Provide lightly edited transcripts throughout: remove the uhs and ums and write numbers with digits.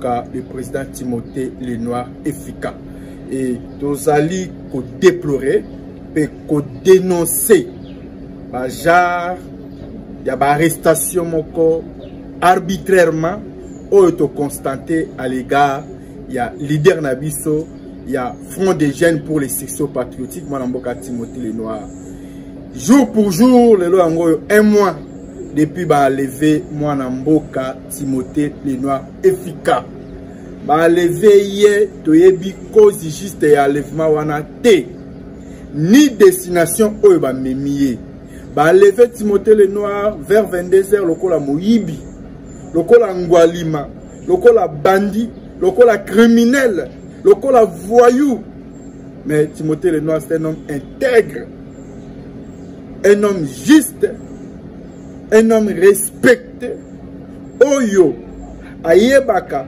mboka le président Timothée Lenoir efficace et tozali ko déplorer et ko dénoncer ba genre ya ba arrestation moko arbitrairement auto constaté à l'égard il y a leader nabiso il y a Front des jeunes pour les sections patriotiques moi mboka Timothée Lenoir jour pour jour le lo un mois depuis ba levé moi mboka Timothée Lenoir efficace ba levé hier toyebi cause juste ya lèvement wana te ni destination oyo ba memiye ba levé Timothée Lenoir vers 22h lokola moyibi lokola ngwalima lokola bandi lokola criminel lokola voyou mais Timothée Lenoir c'est un homme intègre un homme juste un homme respecté oyo ayebaka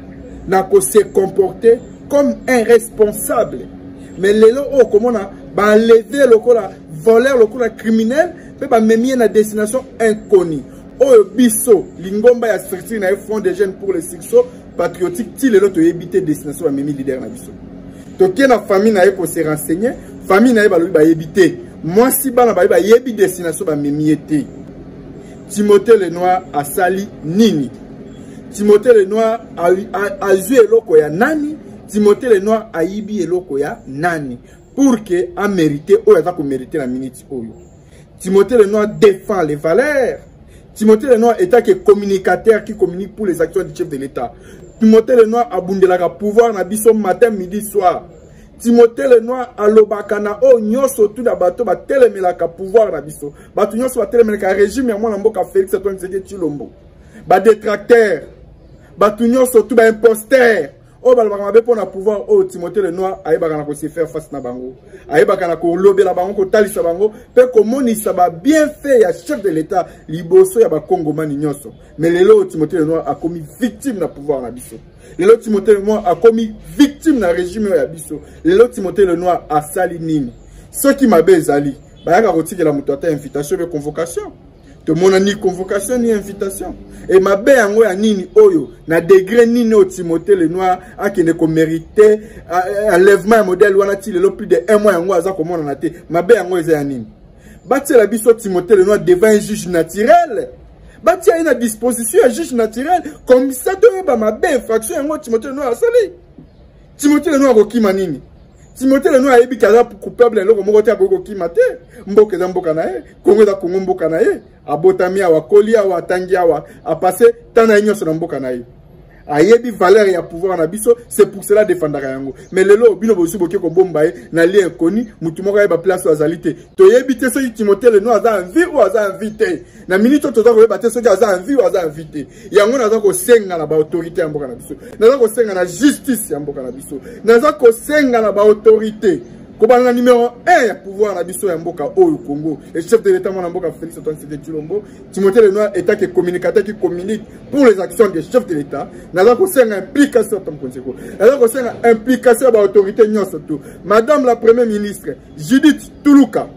nako se comporter comme un responsable mais lelo o comment on a ba levé lokola voleur lokola criminel pe ba memie na destination inconnue oyo biso lingomba ya structure na Front des jeunes pour les sections patriotiques ti lelo to éviter destination ba memie leader na biso to ke na famille na ko se renseigner famille na ba lobi ba éviter moi si bana ba yebi destination ba memie te Timothée Lenoir a sali nini Timothée Lenoir a joué eloko ya nani Timothée Lenoir a yibi eloko ya nani pour que a mérité ou a mérité la minute oyo Timothée Lenoir défend les valeurs Timothée Lenoir est un communicateur qui communique pour les actions du chef de l'État Timothée Lenoir a bundelaka pouvoir na biso matin midi soir Timothée Lenoir a lobakana o nyoso tout da bato ba telemelaka pouvoir na biso bato nyoso ba telemelaka régime ya mwana mboka Félix Antoine Tshisekedi Tshilombo ba détracteur bato nyoso tout ba imposteur o balabaka mabe pona pouvoir o Timothée Lenoir ayebaka na ko se faire face na bango ayebaka na ko lobela bango ko talisa bango pe ko monisa ba bien fait ya chef de l'État liboso ya ba Congomani nyoso mais lelo Timothée Lenoir a commis victime na pouvoir na biso lelo Timothée Lenoir a commis victime na régime ya biso lelo Timothée Lenoir a sali nini ce qui m'a bezali bayaka kotikela muto ata invitation be convocation to mona ni convocation ni invitation et ma be yango ya nini oyo na degré nini o Timothée Lenoir akene ko mériter enlèvement modèle wana ti lelo plus de 1 mois yango aza komona na te ma be yango eza ya nini batela biso Timothée Lenoir devant un juge naturel batia une disposition un juge naturel comme ça de ba ma be infraction yango Timothée Lenoir asali Timothée Lenoir okima nini Timothée Lenoir ayebi kaza coupable eloko moko te akoko kima te mboka za mboka na ye Kongo za Kongo mboka na ye abotami awa koli awa tangi awa a passé tana nyonso na mboka na ye ayebi valeur ya pouvoir na biso c'est pour cela défendaka yango mais lelo bino bosu boke ko bomba na lien inconnu mutu moko ya ba place azalité to yebi te soki Timothée Lenoir aza envie ou aza invité na minute to ko yeba te soki aza envie ou aza invité yango naza ko senga na ba autorité ya mboka na biso naza ko senga na justice ya mboka na biso naza ko senga na ba autorité Kobanga numéro 1 ya pouvoir na biso ya mboka oyo Congo et chef de l'État mwana mboka Félix Antoine Tshisekedi Tshilombo Timothée Lenoir est un communicateur qui communique pour les actions des chefs de l'État naza ko senga implication tam konseko naza ko senga implication ba autorité nyonso tout madame la première ministre Judith Tuluka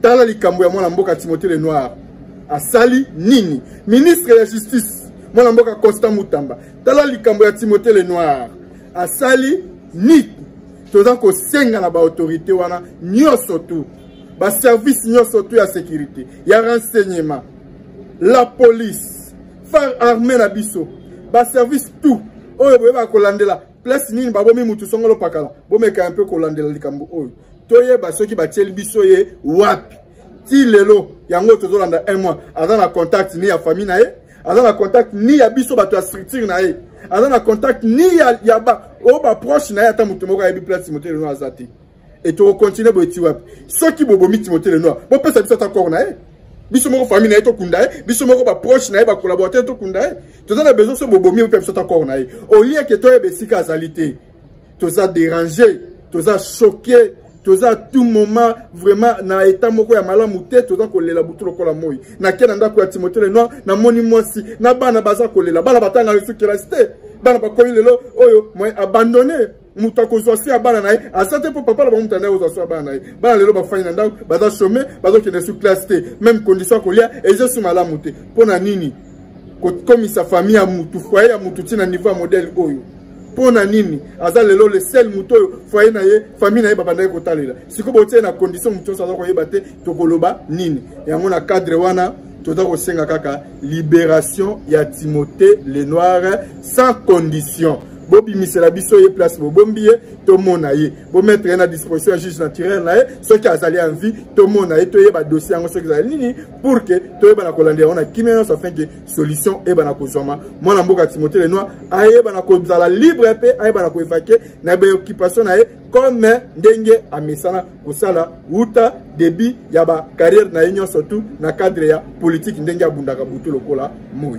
tala likambo ya mwana mboka Timothée Lenoir asali nini ministre de la justice mwana mboka Constant Mutamba tala likambo ya Timothée Lenoir asali nini toza ko senga na ba autorité wana nyoso tout ba service nyoso tout ya sécurité ya renseignement la police phare armée na biso ba service tout oyo boyeba ko landela place nini ba bomi mutu songolo pakala bomeka un peu ko landela likambo oyo toyeba soki ba tieli biso ye wapi ti lelo yango tozo landa 1 mois aza na contact ni ya famille na ye aza na contact ni ya biso bato ya structure na ye aza na contact ni ya ba o ba proche na ya ta mutu moko ya bi place Timothée Lenoir azati et to continuer bo ti wapi soki bobomi Timothée Lenoir bo pesa biso ta corps na ye biso moko famille na ye to kunda ye biso moko ba proche na ye ba collaborateur to kunda ye to za na besoin so bobomi bo pesa ta corps na ye au lieu que to ye besika azalité to za déranger to za choquer toza tout moment vraiment na état moko ya malamu te toza kolela butu lokola moi na kena ndako ya Timothée Lenoir na moni mwasi na bana baza kolela bana batanga le sécurité bana bakomi lelo oyo moi abandonné muta kozwa si abana na ye asante po papa la ba mutanda ozwa so abana na ye bana lelo bafanya na ndako baza chômer bazo kende sous classe te même condition kolia et je suis malamu te pona nini ko komisa famille ya mutu foyer ya mutu tina niveau modèle oyo pona nini aza lelo le seul muto foyer na ye famille na ye babanda ko talela siko botie na condition muto sa ko yeba te to koloba nini yango na cadre wana tota ko senga kaka libération ya Timothée Lenoir sans condition. Bobi misela biso ye place bo bombiye to mona ye bo mettre na disposition juge naturel na ye ce qui a allé en vie to mona ye to ye ba dossier ngo ce qui a nini pour que to ye ba na kolande on a kimeno ça fait que solution e ba na kozoma mona mboka Timothée Lenoir aye ba na kozala libre pe aye ba na ko évacuer na ba occupation na ye comme ndenge amesana kosala uta début ya ba carrière na ye surtout na cadre ya politique ndenge abundaka butu lokola moi.